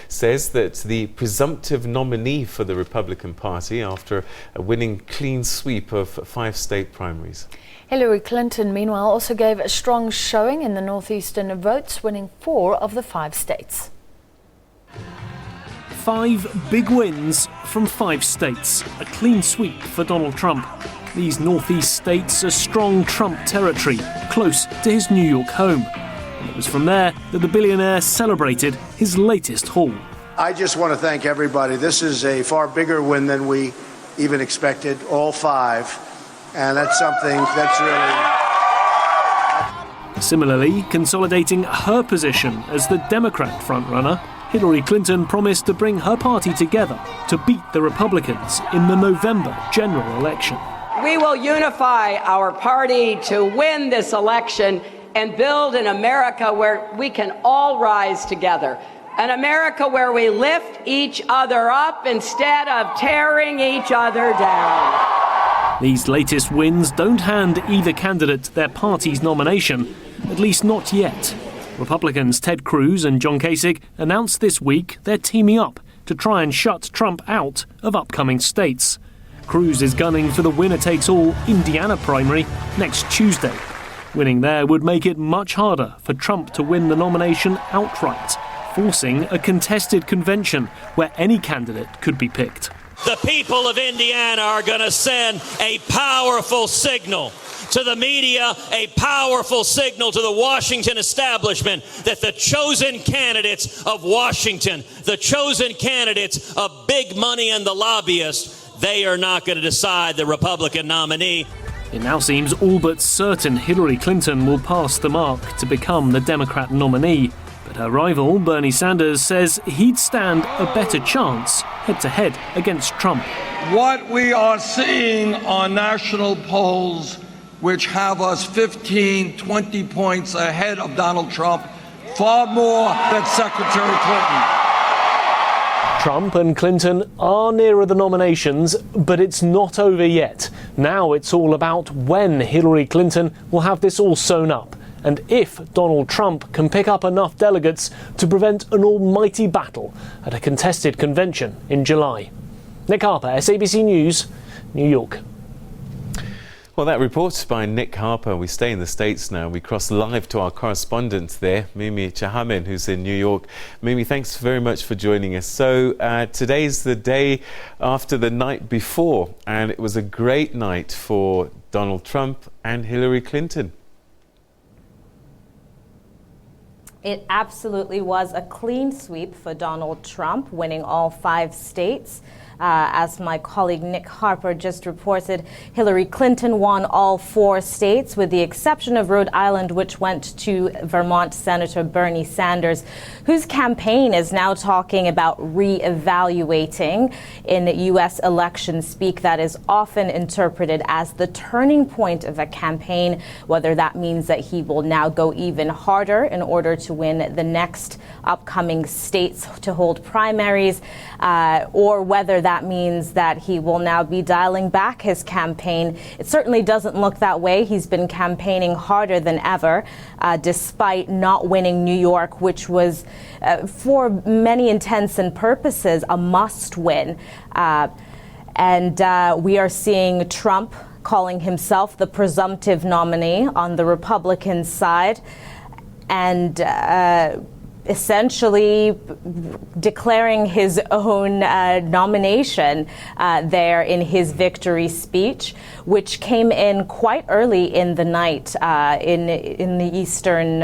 says that the presumptive nominee for the Republican Party after a winning clean sweep of 5 state primaries. Hillary Clinton, meanwhile, also gave a strong showing in the northeastern votes, winning 4 of the 5 states. 5 big wins from 5 states, a clean sweep for Donald Trump. These northeast states are strong Trump territory, close to his New York home. And it was from there that the billionaire celebrated his latest haul. I just want to thank everybody. This is a far bigger win than we even expected, all 5. And that's something that's really... Similarly, consolidating her position as the Democrat frontrunner, Hillary Clinton promised to bring her party together to beat the Republicans in the November general election. We will unify our party to win this election and build an America where we can all rise together. An America where we lift each other up instead of tearing each other down. These latest wins don't hand either candidate their party's nomination, at least not yet. Republicans Ted Cruz and John Kasich announced this week they're teaming up to try and shut Trump out of upcoming states. Cruz is gunning for the winner-takes-all Indiana primary next Tuesday. Winning there would make it much harder for Trump to win the nomination outright, forcing a contested convention where any candidate could be picked. The people of Indiana are going to send a powerful signal to the media, a powerful signal to the Washington establishment that the chosen candidates of Washington, the chosen candidates of big money and the lobbyists, they are not going to decide the Republican nominee. It now seems all but certain Hillary Clinton will pass the mark to become the Democrat nominee. But her rival, Bernie Sanders, says he'd stand a better chance head-to-head against Trump. What we are seeing on national polls, which have us 15, 20 points ahead of Donald Trump, far more than Secretary Clinton. Trump and Clinton are nearer the nominations, but it's not over yet. Now it's all about when Hillary Clinton will have this all sewn up, and if Donald Trump can pick up enough delegates to prevent an almighty battle at a contested convention in July. Nick Harper, SABC News, New York. Well, that report by Nick Harper. We stay in the States now. We cross live to our correspondent there, Mimi Chiahemen, who's in New York. Mimi, thanks very much for joining us. So today's the day after the night before, and it was a great night for Donald Trump and Hillary Clinton. It absolutely was a clean sweep for Donald Trump, winning all 5 states. As my colleague Nick Harper just reported, Hillary Clinton won all 4 states, with the exception of Rhode Island, which went to Vermont Senator Bernie Sanders, whose campaign is now talking about re-evaluating in U.S. election speak that is often interpreted as the turning point of a campaign, whether that means that he will now go even harder in order to win the next upcoming states to hold primaries, or whether that means that he will now be dialing back his campaign. It certainly doesn't look that way. He's been campaigning harder than ever, despite not winning New York, which was, for many intents and purposes, a must-win. And we are seeing Trump calling himself the presumptive nominee on the Republican side, and essentially declaring his own nomination there in his victory speech, which came in quite early in the night in the eastern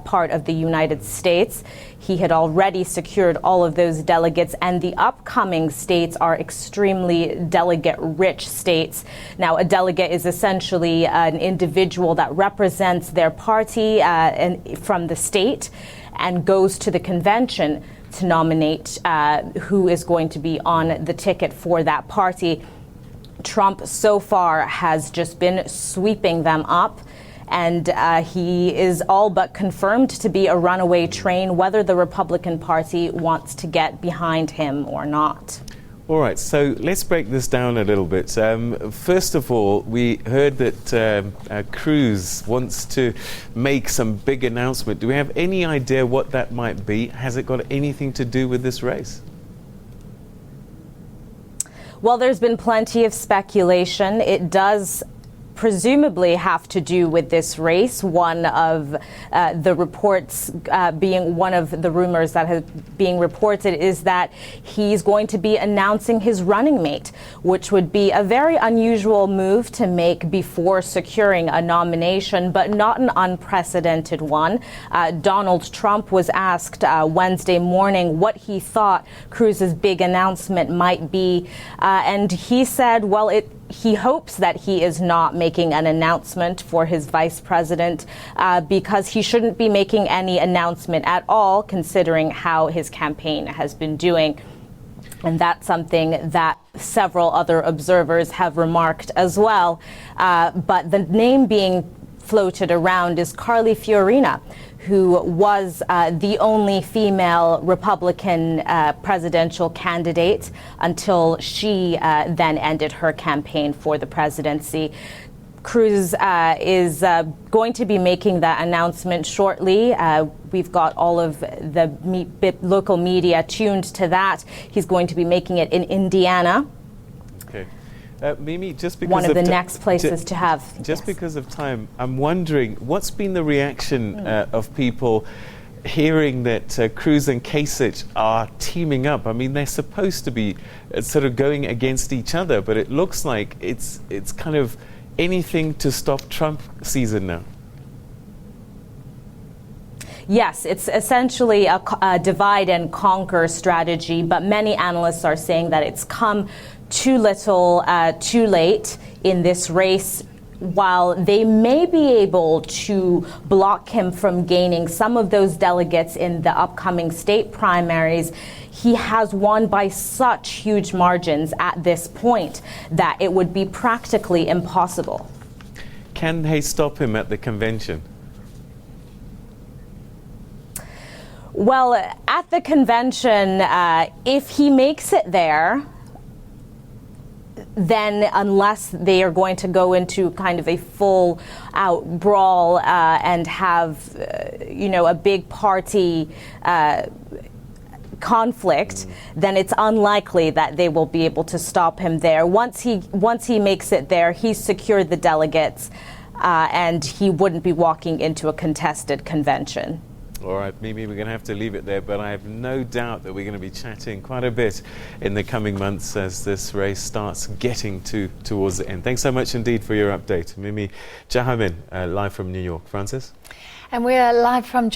part of the United States. He had already secured all of those delegates, and the upcoming states are extremely delegate-rich states. Now, a delegate is essentially an individual that represents their party and from the state, and goes to the convention to nominate who is going to be on the ticket for that party. Trump so far has just been sweeping them up, and he is all but confirmed to be a runaway train, whether the Republican Party wants to get behind him or not. All right, so let's break this down a little bit. First of all, we heard that Cruz wants to make some big announcement. Do we have any idea what that might be? Has it got anything to do with this race? Well, there's been plenty of speculation. It does presumably have to do with this race. One of the reports being one of the rumors that has being reported is that he's going to be announcing his running mate, which would be a very unusual move to make before securing a nomination, but not an unprecedented one. Donald Trump was asked Wednesday morning what he thought Cruz's big announcement might be, and he said, well, he hopes that he is not making an announcement for his vice president because he shouldn't be making any announcement at all, considering how his campaign has been doing. And that's something that several other observers have remarked as well. But the name being floated around is Carly Fiorina, who was the only female Republican presidential candidate until she then ended her campaign for the presidency. Cruz is going to be making that announcement shortly. We've got all of the local media tuned to that. He's going to be making it in Indiana. Okay. Mimi, just because one of the next places to have. Just because of time, I'm wondering, what's been the reaction of people hearing that Cruz and Kasich are teaming up? I mean, they're supposed to be sort of going against each other, but it looks like it's kind of anything to stop Trump season now. Yes, it's essentially a divide and conquer strategy, but many analysts are saying that it's come too little, too late in this race. While they may be able to block him from gaining some of those delegates in the upcoming state primaries, he has won by such huge margins at this point that it would be practically impossible. Can they stop him at the convention? Well, at the convention, if he makes it there, then unless they are going to go into kind of a full out brawl and have, a big party conflict, then it's unlikely that they will be able to stop him there. Once he makes it there, he's secured the delegates, and he wouldn't be walking into a contested convention. All right, Mimi, we're going to have to leave it there, but I have no doubt that we're going to be chatting quite a bit in the coming months as this race starts getting towards the end. Thanks so much indeed for your update. Mimi Chiahemen, live from New York. Francis? And we're live from